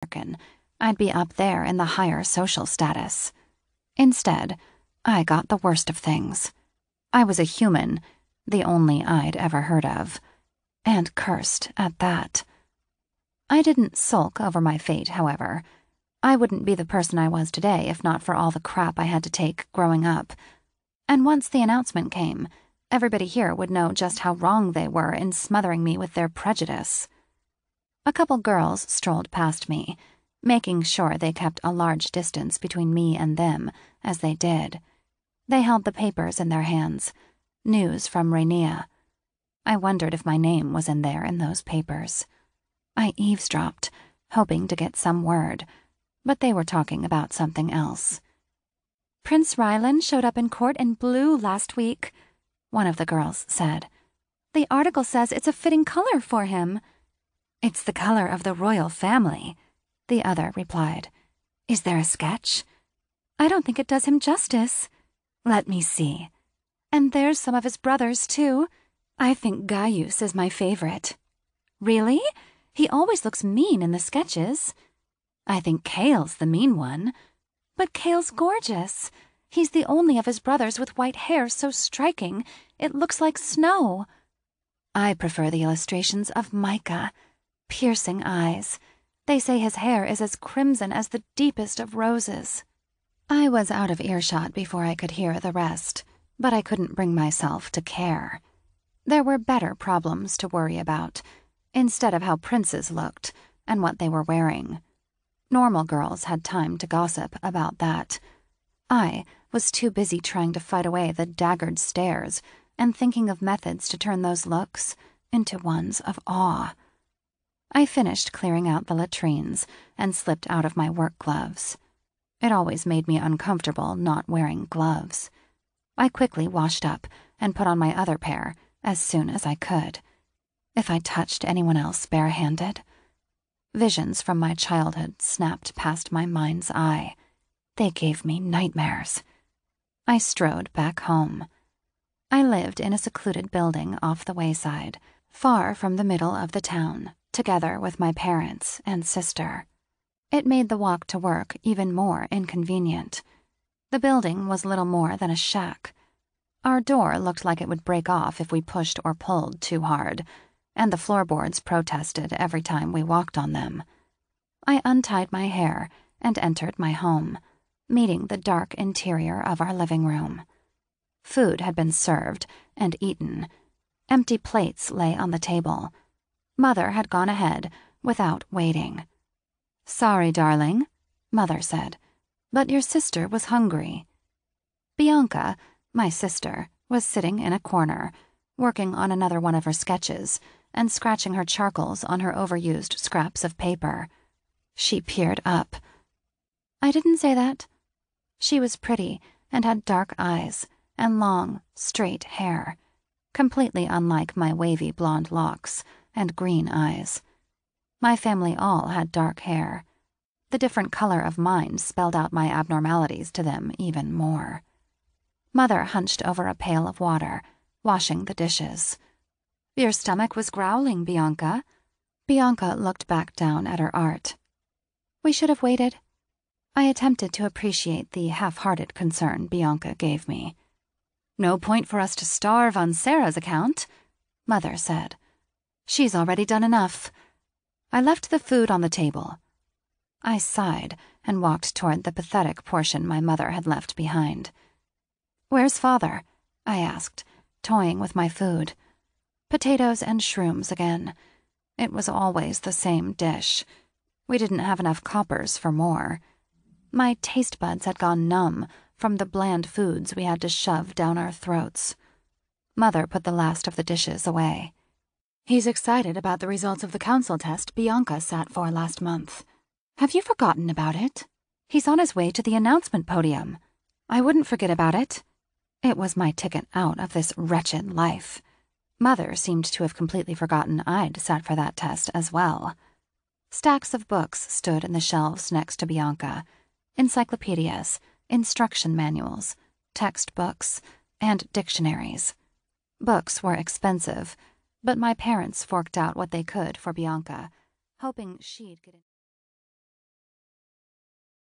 American, I'd be up there in the higher social status. Instead, I got the worst of things. I was a human, the only I'd ever heard of, and cursed at that. I didn't sulk over my fate, however. I wouldn't be the person I was today if not for all the crap I had to take growing up. And once the announcement came, everybody here would know just how wrong they were in smothering me with their prejudice. A couple girls strolled past me, making sure they kept a large distance between me and them, as they did. They held the papers in their hands, news from Rainier. I wondered if my name was in there in those papers. I eavesdropped, hoping to get some word, but they were talking about something else. "Prince Rylan showed up in court in blue last week," one of the girls said. "The article says it's a fitting color for him." "It's the color of the royal family," the other replied. "Is there a sketch?" "I don't think it does him justice." "Let me see." "And there's some of his brothers, too. I think Gaius is my favorite." "Really? He always looks mean in the sketches." "I think Kael's the mean one." "But Kael's gorgeous. He's the only of his brothers with white hair so striking, it looks like snow." "I prefer the illustrations of Micah. Piercing eyes. They say his hair is as crimson as the deepest of roses." I was out of earshot before I could hear the rest, but I couldn't bring myself to care. There were better problems to worry about, instead of how princes looked and what they were wearing. Normal girls had time to gossip about that. I was too busy trying to fight away the daggered stares and thinking of methods to turn those looks into ones of awe. I finished clearing out the latrines and slipped out of my work gloves. It always made me uncomfortable not wearing gloves. I quickly washed up and put on my other pair as soon as I could. If I touched anyone else barehanded? Visions from my childhood snapped past my mind's eye. They gave me nightmares. I strode back home. I lived in a secluded building off the wayside, far from the middle of the town, together with my parents and sister. It made the walk to work even more inconvenient. The building was little more than a shack. Our door looked like it would break off if we pushed or pulled too hard, and the floorboards protested every time we walked on them. I untied my hair and entered my home, meeting the dark interior of our living room. Food had been served and eaten. Empty plates lay on the table. Mother had gone ahead without waiting. "Sorry, darling," Mother said, "but your sister was hungry." Bianca, my sister, was sitting in a corner, working on another one of her sketches and scratching her charcoals on her overused scraps of paper. She peered up. "I didn't say that." She was pretty and had dark eyes and long, straight hair, completely unlike my wavy blonde locks and green eyes. My family all had dark hair. The different color of mine spelled out my abnormalities to them even more. Mother hunched over a pail of water, washing the dishes. "Your stomach was growling, Bianca." Bianca looked back down at her art. "We should have waited." I attempted to appreciate the half-hearted concern Bianca gave me. "No point for us to starve on Sarah's account," Mother said. "She's already done enough." I left the food on the table. I sighed and walked toward the pathetic portion my mother had left behind. "Where's Father?" I asked, toying with my food. Potatoes and shrooms again. It was always the same dish. We didn't have enough coppers for more. My taste buds had gone numb from the bland foods we had to shove down our throats. Mother put the last of the dishes away. "He's excited about the results of the council test Bianca sat for last month. Have you forgotten about it? He's on his way to the announcement podium." "I wouldn't forget about it." It was my ticket out of this wretched life. Mother seemed to have completely forgotten I'd sat for that test as well. Stacks of books stood in the shelves next to Bianca. Encyclopedias, instruction manuals, textbooks, and dictionaries. Books were expensive, but my parents forked out what they could for Bianca, hoping she'd get